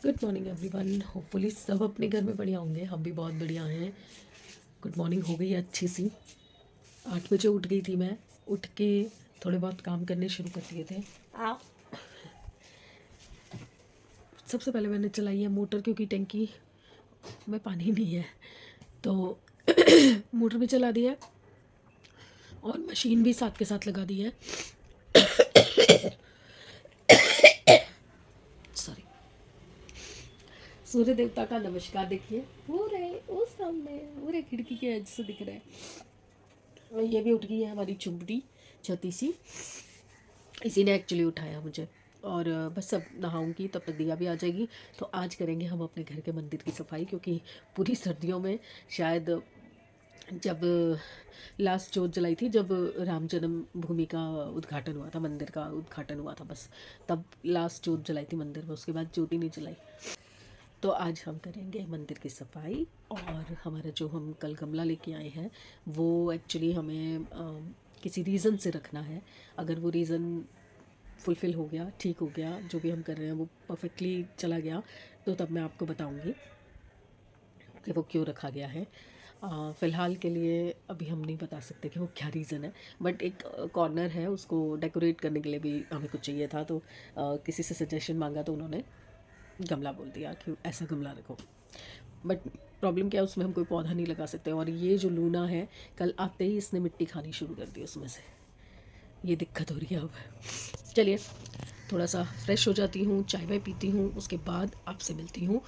Good morning everyone. Hopefully सब अपने घर में बढ़िया होंगे, हम भी बहुत बढ़िया हैं। गुड मॉर्निंग हो गई अच्छी सी। 8 बजे उठ गई थी मैं। उठ के थोड़े बहुत काम करने शुरू कर दिए थे। सबसे पहले मैंने चलाई है मोटर, क्योंकि टैंकी में पानी नहीं है तो मोटर भी चला दी है और मशीन भी साथ के साथ लगा दी है। सॉरी। सूर्य देवता का नमस्कार देखिए, पूरे उस सामने पूरे खिड़की के एज से दिख रहा है। ये भी उठ गई है हमारी चुंबड़ी छोटी सी, इसी ने एक्चुअली उठाया मुझे। और बस अब नहाऊंगी तब तक दिया भी आ जाएगी। तो आज करेंगे हम अपने घर के मंदिर की सफाई, क्योंकि पूरी सर्दियों में शायद जब लास्ट जोत जलाई थी, जब राम जन्मभूमि का उद्घाटन हुआ था, मंदिर का उद्घाटन हुआ था, बस तब लास्ट जोत जलाई थी मंदिर में। उसके बाद ज्योति नहीं जलाई। तो आज हम करेंगे मंदिर की सफाई। और हमारा जो हम कल गमला लेके आए हैं वो एक्चुअली हमें किसी रीज़न से रखना है। अगर वो रीज़न फुलफ़िल हो गया, ठीक हो गया, जो भी हम कर रहे हैं वो परफेक्टली चला गया, तो तब मैं आपको बताऊंगी कि वो क्यों रखा गया है। फ़िलहाल के लिए अभी हम नहीं बता सकते कि वो क्या रीज़न है, बट एक कॉर्नर है, उसको डेकोरेट करने के लिए भी हमें कुछ चाहिए था। तो किसी से सजेशन मांगा तो उन्होंने गमला बोल दिया कि ऐसा गमला रखो। बट प्रॉब्लम क्या है, उसमें हम कोई पौधा नहीं लगा सकते। और ये जो लूना है, कल आते ही इसने मिट्टी खानी शुरू कर दी उसमें से, ये दिक्कत हो रही है अब। चलिए थोड़ा सा फ्रेश हो जाती हूँ, चाय वाय पीती हूँ, उसके बाद आपसे मिलती हूँ।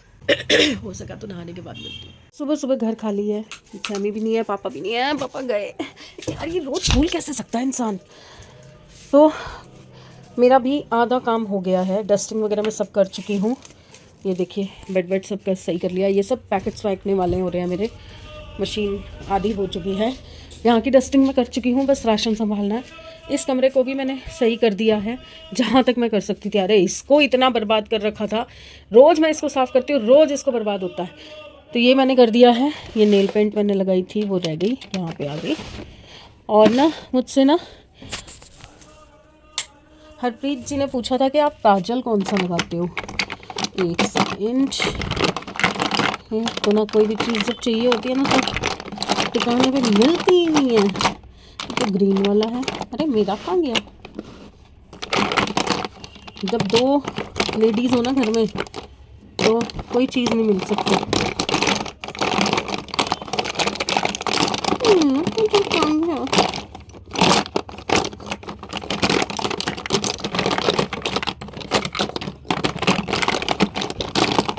हो सका तो नहाने के बाद मिलती हूँ। सुबह सुबह घर खाली है, मम्मी भी नहीं है, पापा भी नहीं है। पापा गए यार, ये रोज़ भूल कैसे सकता है इंसान। तो मेरा भी आधा काम हो गया है, डस्टिंग वगैरह मैं सब कर चुकी हूँ। ये देखिए बेड वेड सब का सही कर लिया। ये सब पैकेट्स फेंकने वाले हो रहे हैं मेरे, मशीन आधी हो चुकी है। यहाँ की डस्टिंग मैं कर चुकी हूँ, बस राशन संभालना है। इस कमरे को भी मैंने सही कर दिया है जहाँ तक मैं कर सकती थी। अरे इसको इतना बर्बाद कर रखा था, रोज़ मैं इसको साफ़ करती हूँ, रोज़ इसको बर्बाद होता है। तो ये मैंने कर दिया है। ये नेल पेंट मैंने लगाई थी, वो रह गई, यहाँ पे आ गई। और ना मुझसे ना हरप्रीत जी ने पूछा था कि आप काजल कौन सा लगाते हो। एक सेकेंड, तो ना कोई भी चीज़ जब चाहिए होती है ना तो दुकान पे मिलती ही नहीं है। तो ग्रीन वाला है। अरे मेरा कहाँ गया। जब दो लेडीज़ हो ना घर में तो कोई चीज़ नहीं मिल सकती।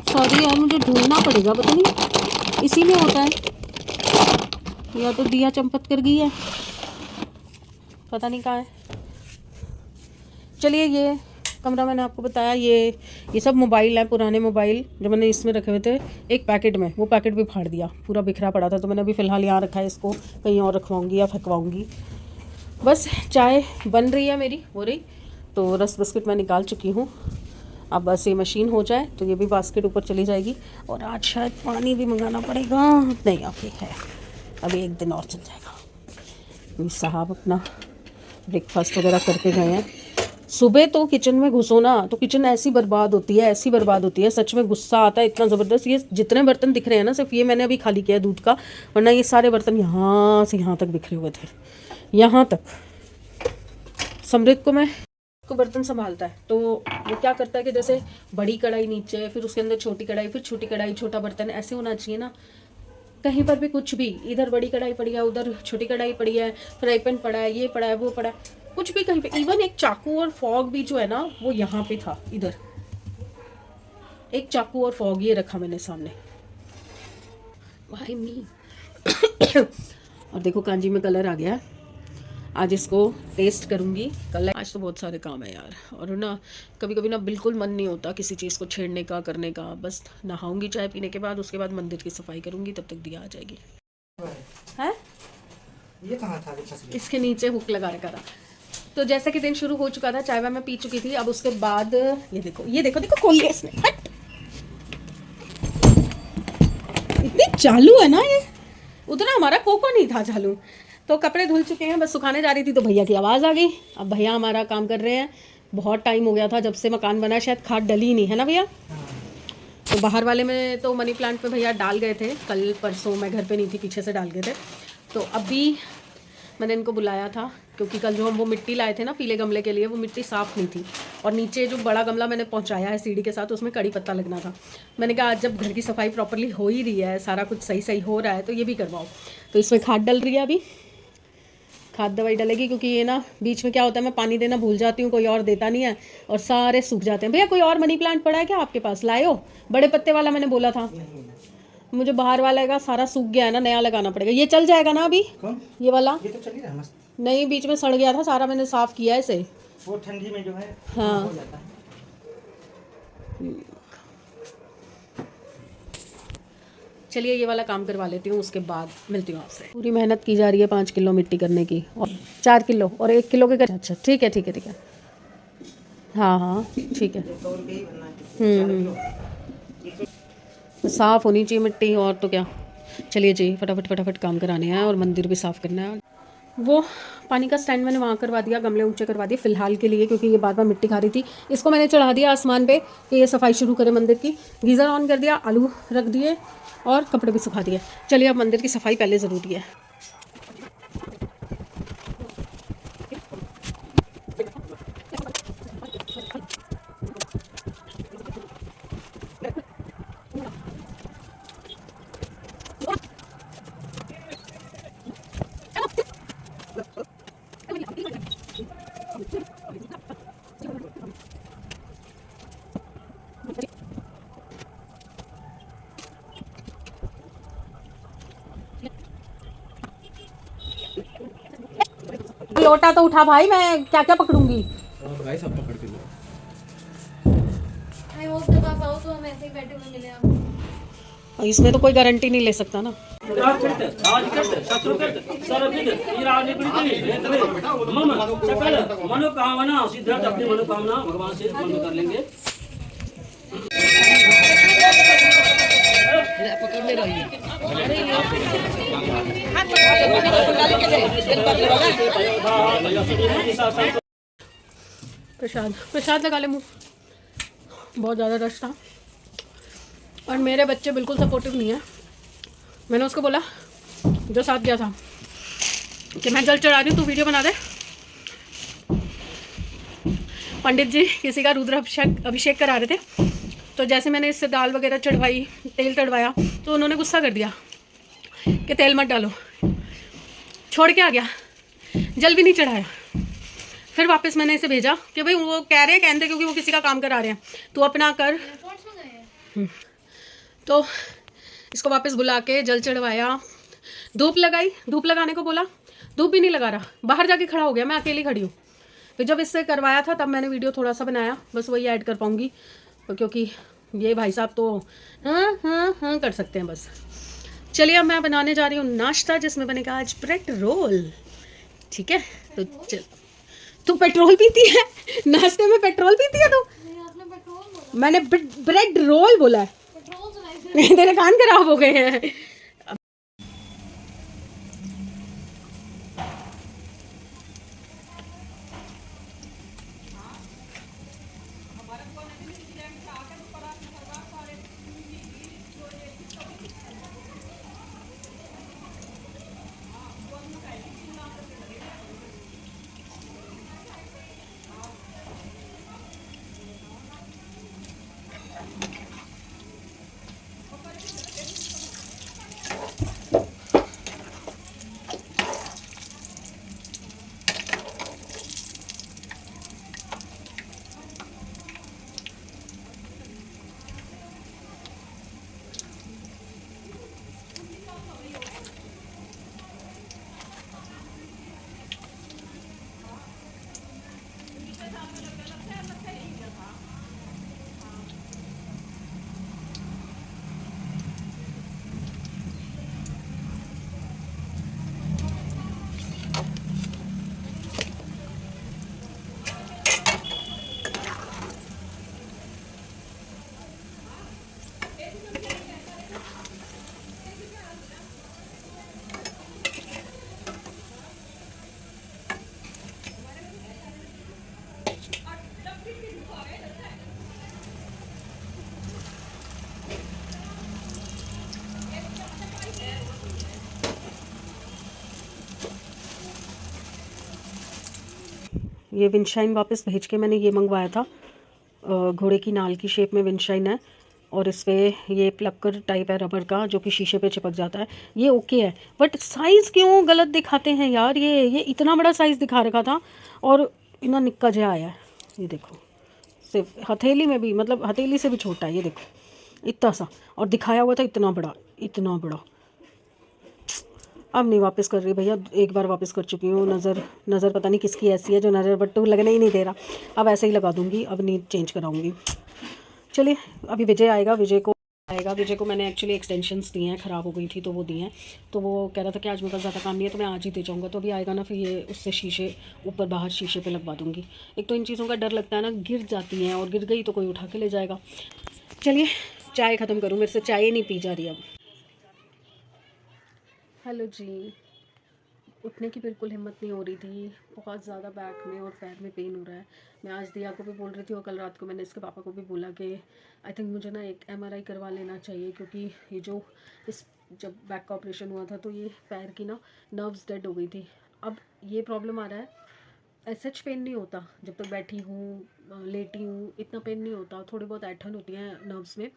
सॉरी यार, मुझे ढूंढना पड़ेगा, पता नहीं इसी में होता है, या तो दिया चंपत कर गई है, पता नहीं कहाँ है। चलिए, ये कमरा मैंने आपको बताया, ये सब मोबाइल है, पुराने मोबाइल जो मैंने इसमें रखे हुए थे एक पैकेट में, वो पैकेट भी फाड़ दिया, पूरा बिखरा पड़ा था। तो मैंने अभी फ़िलहाल यहाँ रखा है, इसको कहीं और रखवाऊँगी या फेंकवाऊँगी। बस चाय बन रही है मेरी, हो रही। तो रस बिस्किट मैं निकाल चुकी हूँ। अब बस ये मशीन हो जाए तो ये भी बास्केट ऊपर चली जाएगी। और आज शायद पानी भी मंगाना पड़ेगा, नहीं अभी है, अभी एक दिन और चल जाएगा। साहब अपना ब्रेकफास्ट वगैरह करके गए हैं। सुबह तो किचन में घुसो ना तो किचन ऐसी बर्बाद होती है, ऐसी बर्बाद होती है, सच में गुस्सा आता है इतना ज़बरदस्त। ये जितने बर्तन दिख रहे हैं ना, सिर्फ ये मैंने अभी खाली किया है दूध का, वरना ये सारे बर्तन यहाँ से यहाँ तक बिखरे हुए थे, यहाँ तक। समृद्ध को बर्तन संभालता है तो वो क्या करता है कि जैसे बड़ी कढ़ाई नीचे, फिर उसके अंदर छोटी कढ़ाई, फिर छोटी कढ़ाई, छोटा बर्तन, ऐसे होना चाहिए ना। कहीं पर भी कुछ भी, इधर बड़ी कढ़ाई पड़ी है, उधर छोटी कढ़ाई पड़ी है, फ्राई पैन पड़ा है, ये पड़ा है, वो पड़ा है, कुछ भी कहीं पे। इवन एक चाकू और फॉग भी जो है ना वो यहाँ पे था, इधर एक चाकू और फॉग ये रखा मैंने सामने। भाई मी और देखो कांजी में कलर आ गया है। आज इसको टेस्ट करूँगी कल। आज तो बहुत सारे काम है यार, और ना कभी कभी ना बिल्कुल मन नहीं होता किसी चीज़ को छेड़ने का, करने का। बस नहाऊंगी चाय पीने के बाद, उसके बाद मंदिर की सफाई करूँगी, तब तक दिया आ जाएगी। है ये कहाँ था? इसके नीचे हुक लगा रखा था। तो जैसे कि दिन शुरू हो चुका था, चाय वाय मैं पी चुकी थी। अब उसके बाद ये देखो, ये देखो, देखो खोल लिया इसने। हट, इतनी चालू है ना ये, उतना हमारा कोको नहीं था चालू। तो कपड़े धुल चुके हैं, बस सुखाने जा रही थी तो भैया की आवाज़ आ गई। अब भैया हमारा काम कर रहे हैं। बहुत टाइम हो गया था जब से मकान बना, शायद खाद डली नहीं है ना भैया। तो बाहर वाले में तो मनी प्लांट पे भैया डाल गए थे, कल परसों मैं घर पे नहीं थी, पीछे से डाल गए थे। तो अभी मैंने इनको बुलाया था क्योंकि कल जो हम वो मिट्टी लाए थे ना पीले गमले के लिए, वो मिट्टी साफ़ नहीं थी। और नीचे जो बड़ा गमला मैंने पहुंचाया है सीढ़ी के साथ, उसमें कड़ी पत्ता लगना था। मैंने कहा आज जब घर की सफाई प्रॉपरली हो ही रही है, सारा कुछ सही सही हो रहा है, तो ये भी करवाओ। तो इसमें खाद डल रही है, अभी खाद दवाई डलेगी, क्योंकि ये ना बीच में क्या होता है, मैं पानी देना भूल जाती हूँ, कोई और देता नहीं है और सारे सूख जाते हैं। भैया कोई और मनी प्लांट पड़ा है क्या आपके पास? लाए हो? बड़े पत्ते वाला मैंने बोला था, मुझे बाहर वाला का सारा सूख गया है ना, नया लगाना पड़ेगा। ये चल जाएगा ना अभी? कौन? ये वाला ये तो चल ही रहा है मस्त। नहीं, बीच में सड़ गया था सारा, मैंने साफ किया है इसे। वो ठंडी में जो है हाँ हो जाता है। चलिए ये वाला काम करवा लेती हूँ, उसके बाद मिलती हूँ आपसे। पूरी मेहनत की जा रही है 5 किलो मिट्टी करने की, और 4 किलो और 1 किलो के अच्छा ठीक है ठीक है ठीक है, हाँ हाँ ठीक है। 100 रुपये ही भरना है। 4 किलो। साफ़ होनी चाहिए मिट्टी, और तो क्या। चलिए जी फटाफट फटाफट काम कराने हैं, और मंदिर भी साफ़ करना है। वो पानी का स्टैंड मैंने वहाँ करवा दिया, गमले ऊंचे करवा दिए फ़िलहाल के लिए, क्योंकि ये बार बार मिट्टी खा रही थी। इसको मैंने चढ़ा दिया आसमान पे कि ये सफाई शुरू करे मंदिर की। गीज़र ऑन कर दिया, आलू रख दिए और कपड़े भी सुखा दिए। चलिए अब मंदिर की सफाई पहले ज़रूरी है। लोटा तो उठा भाई, मैं क्या क्या पकड़ूंगी। भाई सब पकड़ के लो। आई होप जब आप आओ तो हम ऐसे ही बैठे हुए मिले आपको। इसमें तो कोई गारंटी नहीं ले सकता ना। मनोकामना सिद्धार्थ, अपनी मनोकामना भगवान से मन कर लेंगे। प्रसाद प्रसाद लगा ले मुँह, बहुत ज़्यादा रश था। और मेरे बच्चे बिल्कुल सपोर्टिव नहीं है। मैंने उसको बोला जो साथ गया था कि मैं जल चढ़ा रही हूँ, तू वीडियो बना दे। पंडित जी किसी का रुद्र अभिषेक करा रहे थे, तो जैसे मैंने इससे दाल वगैरह चढ़वाई, तेल चढ़वाया, तो उन्होंने गुस्सा कर दिया कि तेल मत डालो, छोड़ के आ गया, जल भी नहीं चढ़ाया। फिर वापस मैंने इसे भेजा कि भाई वो कह रहे हैं कहते, क्योंकि वो किसी का काम करा रहे हैं, तू अपना कर। तो इसको वापस बुला के जल चढ़वाया, धूप लगाई, धूप लगाने को बोला, धूप भी नहीं लगा रहा, बाहर जाके खड़ा हो गया, मैं अकेली खड़ी हूँ। फिर जब इससे करवाया था तब मैंने वीडियो थोड़ा सा बनाया, बस वही ऐड कर पाऊँगी, क्योंकि ये भाई साहब तो हाँ हाँ हाँ कर सकते हैं बस। चलिए अब मैं बनाने जा रही हूँ नाश्ता, जिसमें बनेगा आज ब्रेड रोल। ठीक है, तो चल। तू पेट्रोल पीती है? नाश्ते में पेट्रोल पीती है तू? आपने पेट्रोल बोला, मैंने ब्रेड रोल बोला है। पेट्रोल सुनाई तेरे कान खराब हो गए हैं। ये विंडशाइन वापस भेज के मैंने ये मंगवाया था, घोड़े की नाल की शेप में विंडशाइन है और इस पर ये प्लक्कर टाइप है रबर का जो कि शीशे पे चिपक जाता है। ये ओके है, बट साइज़ क्यों गलत दिखाते हैं यार। ये इतना बड़ा साइज़ दिखा रखा था और इतना निक्का जहा आया है। ये देखो, सिर्फ हथेली में भी, मतलब हथेली से भी छोटा है। ये देखो इतना सा, और दिखाया हुआ था इतना बड़ा, इतना बड़ा। अब नहीं वापस कर रही भैया, एक बार वापस कर चुकी हूँ। नज़र पता नहीं किसकी ऐसी है जो नज़र बट्टू लगने ही नहीं दे रहा। अब ऐसे ही लगा दूँगी, अब नहीं चेंज कराऊँगी। चलिए अभी विजय आएगा, विजय को मैंने एक्चुअली एक्सटेंशंस दिए हैं, ख़राब हो गई थी तो वो दिए हैं। तो वो कह रहा था कि आज मेरे पास ज़्यादा काम नहीं है तो मैं आज ही दे जाऊँगा। तो अभी आएगा ना, फिर ये उससे शीशे ऊपर बाहर शीशे पे लगवा दूँगी। एक तो इन चीज़ों का डर लगता है ना, गिर जाती हैं, और गिर गई तो कोई उठा के ले जाएगा। चलिए चाय ख़त्म करूँ, मेरे से चाय ही नहीं पी जा रही अब। हेलो जी, उठने की बिल्कुल हिम्मत नहीं हो रही थी, बहुत ज़्यादा बैक में और पैर में पेन हो रहा है। मैं आज दिया को भी बोल रही थी और कल रात को मैंने इसके पापा को भी बोला कि आई थिंक मुझे ना एक MRI करवा लेना चाहिए, क्योंकि ये जो जब बैक का ऑपरेशन हुआ था तो ये पैर की ना नर्व्स डेड हो गई थी। अब ये प्रॉब्लम आ रहा है, सच पेन नहीं होता जब तक बैठी हूँ, लेटी हूँ, इतना पेन नहीं होता। थोड़ी बहुत ऐठन होती है नर्व्स में।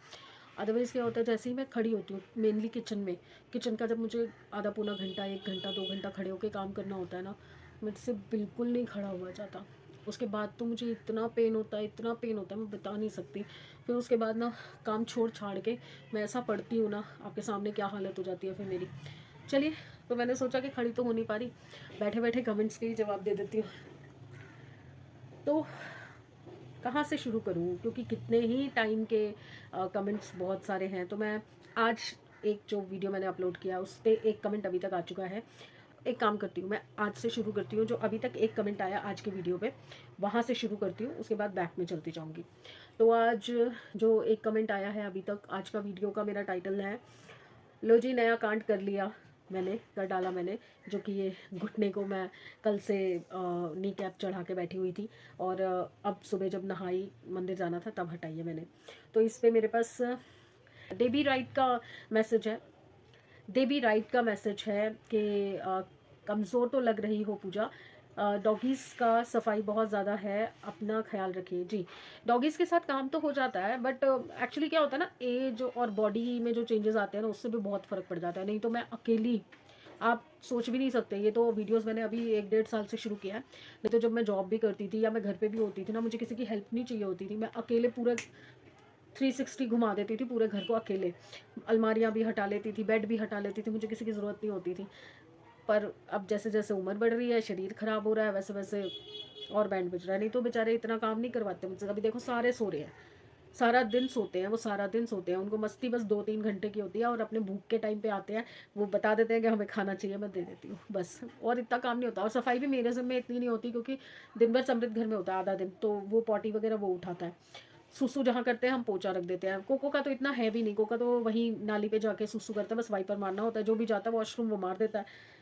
अदरवाइज़ क्या होता है, जैसे ही मैं खड़ी होती हूँ मेनली किचन का, जब मुझे आधा पौना घंटा, 1 घंटा, 2 घंटा खड़े होकर काम करना होता है ना, मुझसे बिल्कुल नहीं खड़ा हुआ जाता। उसके बाद तो मुझे इतना पेन होता है मैं बता नहीं सकती। फिर उसके बाद ना काम छोड़ छाड़ के मैं ऐसा पड़ती हूँ ना, आपके सामने क्या हालत हो जाती है फिर मेरी। चलिए, तो मैंने सोचा कि खड़ी तो हो नहीं पा रही, बैठे बैठे कमेंट्स के ही जवाब दे देती हूँ। तो कहाँ से शुरू करूँ, क्योंकि कितने ही टाइम के कमेंट्स बहुत सारे हैं। तो मैं आज एक जो वीडियो मैंने अपलोड किया उस पर एक कमेंट अभी तक आ चुका है। एक काम करती हूँ, मैं आज से शुरू करती हूँ। जो अभी तक एक कमेंट आया आज के वीडियो पे, वहाँ से शुरू करती हूँ, उसके बाद बैक में चलती जाऊँगी। तो आज जो एक कमेंट आया है अभी तक, आज का वीडियो का मेरा टाइटल है, लो जी नया कांड कर लिया, मैंने कर डाला मैंने। जो कि ये घुटने को मैं कल से नी कैप चढ़ा के बैठी हुई थी, और अब सुबह जब नहाई, मंदिर जाना था तब हटाई है मैंने। तो इस पे मेरे पास डेबी राइट का मैसेज है। डेबी राइट का मैसेज है कि कमज़ोर तो लग रही हो पूजा, डॉगीज़ का सफाई बहुत ज़्यादा है, अपना ख्याल रखिए। जी, डॉगीज़ के साथ काम तो हो जाता है, बट एक्चुअली क्या होता है ना, एज और बॉडी में जो चेंजेस आते हैं ना, उससे भी बहुत फ़र्क पड़ जाता है। नहीं तो मैं अकेली, आप सोच भी नहीं सकते। ये तो वीडियोस मैंने अभी 1 डेढ़ साल से शुरू किया है। नहीं तो जब मैं जॉब भी करती थी या मैं घर पे भी होती थी ना, मुझे किसी की हेल्प नहीं चाहिए होती थी। मैं अकेले पूरे 360 घुमा देती थी पूरे घर को अकेले। अलमारियाँ भी हटा लेती थी, बेड भी हटा लेती थी, मुझे किसी की ज़रूरत नहीं होती थी। पर अब जैसे जैसे उम्र बढ़ रही है, शरीर ख़राब हो रहा है, वैसे वैसे और बैंड बज रहा है। नहीं तो बेचारे इतना काम नहीं करवाते मुझसे। अभी देखो सारे सो रहे हैं, सारा दिन सोते हैं, वो सारा दिन सोते हैं। उनको मस्ती बस 2-3 घंटे की होती है, और अपने भूख के टाइम पे आते हैं, वो बता देते हैं कि हमें खाना चाहिए, मैं दे देती हूँ बस। और इतना काम नहीं होता। और सफाई भी मेरे ज़िम्मे इतनी नहीं होती, क्योंकि दिन भर समृद्ध घर में होता है आधा दिन, तो वो पॉटी वगैरह वो उठाता है। सुसु जहाँ करते हैं हम पोछा रख देते हैं। कोको का तो इतना है भी नहीं, कोका तो वहीं नाली पे जाके सुसु करता है, बस वाइपर मारना होता है। जो भी जाता है वॉशरूम वो मार देता है।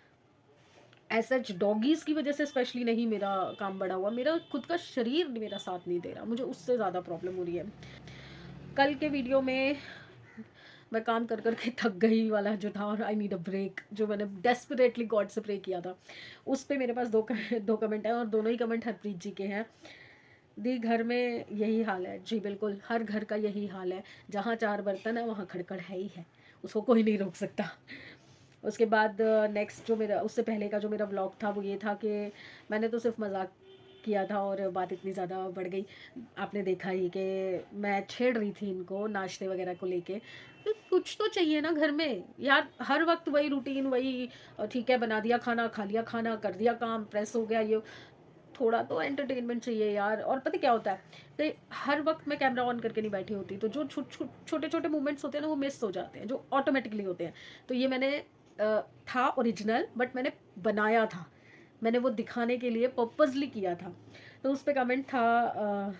ऐसा डॉगीज़ की वजह से स्पेशली नहीं मेरा काम बढ़ा हुआ, मेरा खुद का शरीर मेरा साथ नहीं दे रहा, मुझे उससे ज़्यादा प्रॉब्लम हो रही है। कल के वीडियो में मैं काम कर कर के थक गई वाला जो था, और आई नीड अ ब्रेक, जो मैंने डेस्परेटली गॉड से प्रे किया था, उस पर मेरे पास दो कमेंट हैं, और दोनों ही कमेंट हरप्रीत जी के हैं। दी घर में यही हाल है। जी बिल्कुल, हर घर का यही हाल है। जहाँ 4 बर्तन है वहाँ खड़खड़ है ही है, उसको कोई नहीं रोक सकता। उसके बाद नेक्स्ट जो मेरा, उससे पहले का जो मेरा व्लॉग था वो ये था कि मैंने तो सिर्फ मजाक किया था, और बात इतनी ज़्यादा बढ़ गई। आपने देखा ही कि मैं छेड़ रही थी इनको नाश्ते वगैरह को लेके। तो कुछ तो चाहिए ना घर में यार, हर वक्त वही रूटीन, वही ठीक है, बना दिया खाना, खा लिया खाना, कर दिया काम, प्रेस हो गया, ये थोड़ा तो एंटरटेनमेंट चाहिए यार। और पता क्या होता है कि हर वक्त मैं कैमरा ऑन करके नहीं बैठी होती, तो जो छोटे छोटे मूवमेंट्स होते हैं ना, वो मिस हो जाते हैं, जो ऑटोमेटिकली होते हैं। तो ये मैंने था ओरिजिनल, बट मैंने बनाया था, मैंने वो दिखाने के लिए पर्पसली किया था। तो उस पर कमेंट था,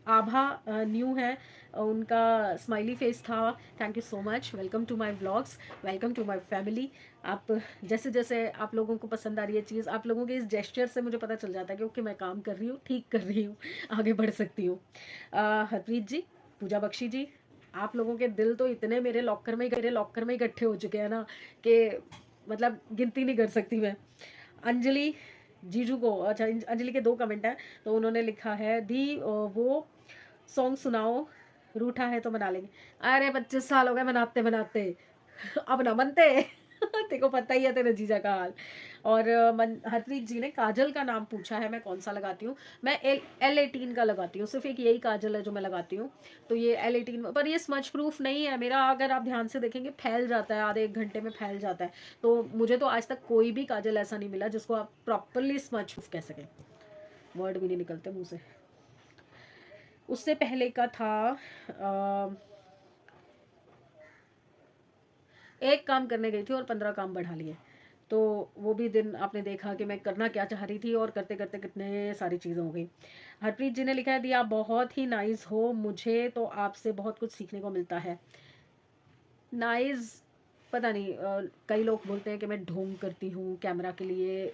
आभा न्यू है, उनका स्माइली फेस था, thank you so much, welcome to my vlogs, welcome to my family. आप जैसे जैसे आप लोगों को पसंद आ रही है चीज़, आप लोगों के इस जेस्चर से मुझे पता चल जाता है कि ओके मैं काम कर रही हूँ, ठीक कर रही हूँ, आगे बढ़ सकती हूँ। हरप्रीत जी, पूजा बख्शी जी, आप लोगों के दिल तो इतने मेरे लॉकर में इकट्ठे हो चुके हैं ना, कि मतलब गिनती नहीं कर सकती मैं। अंजलि, जीजू को, अच्छा अंजलि के 2 कमेंट हैं, तो उन्होंने लिखा है दी वो सॉन्ग सुनाओ, रूठा है तो मना लेंगे। अरे 25 साल हो गए मनाते मनाते, अब ना मनते। तेरे को पता ही है तेरे जीजा का हाल। और हरप्रीत जी ने काजल का नाम पूछा है, मैं कौन सा लगाती हूँ। मैं L18 का लगाती हूँ, सिर्फ एक यही काजल है जो मैं लगाती हूँ। तो ये L18, पर ये स्मच प्रूफ नहीं है मेरा, अगर आप ध्यान से देखेंगे फैल जाता है, आधे 1 घंटे में फैल जाता है। तो मुझे तो आज तक कोई भी काजल ऐसा नहीं मिला जिसको आप प्रॉपरली स्मच प्रूफ कह सकें, वर्ड भी नहीं निकलते मुँह से। उससे पहले का था एक काम करने गई थी और 15 काम बढ़ा लिए, तो वो भी दिन आपने देखा कि मैं करना क्या चाह रही थी और करते करते कितने सारी चीज़ें हो गई। हरप्रीत जी ने लिखा है दिया बहुत ही नाइस हो, मुझे तो आपसे बहुत कुछ सीखने को मिलता है। नाइस पता नहीं, कई लोग बोलते हैं कि मैं ढोंग करती हूँ कैमरा के लिए,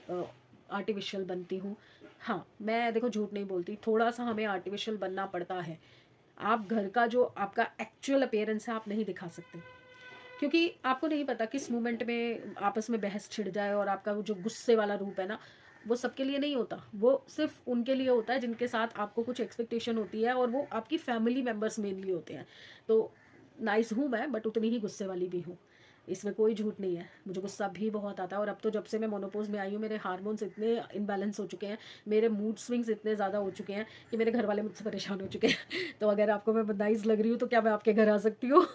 आर्टिफिशियल बनती हूँ। हाँ, मैं देखो झूठ नहीं बोलती, थोड़ा सा हमें आर्टिफिशियल बनना पड़ता है। आप घर का जो आपका एक्चुअल अपीयरेंस है आप नहीं दिखा सकते, क्योंकि आपको नहीं पता किस मोमेंट में आपस में बहस छिड़ जाए, और आपका वो जो गुस्से वाला रूप है ना, वो सबके लिए नहीं होता, वो सिर्फ उनके लिए होता है जिनके साथ आपको कुछ एक्सपेक्टेशन होती है, और वो आपकी फैमिली मेम्बर्स मेनली होते हैं। तो नाइस हूँ मैं, बट उतनी ही गुस्से वाली भी हूँ, इसमें कोई झूठ नहीं है। मुझे गुस्सा भी बहुत आता है, और अब तो जब से मैं मोनोपोज में आई हूँ मेरे हार्मोन्स इतने इनबैलेंस हो चुके हैं, मेरे मूड स्विंग्स इतने ज़्यादा हो चुके हैं कि मेरे घर वाले मुझसे परेशान हो चुके हैं। तो अगर आपको मैं नाइस लग रही हूँ तो क्या मैं आपके घर आ सकती हूँ?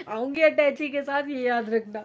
आऊँगी अटैची के साथ, ये याद रखना।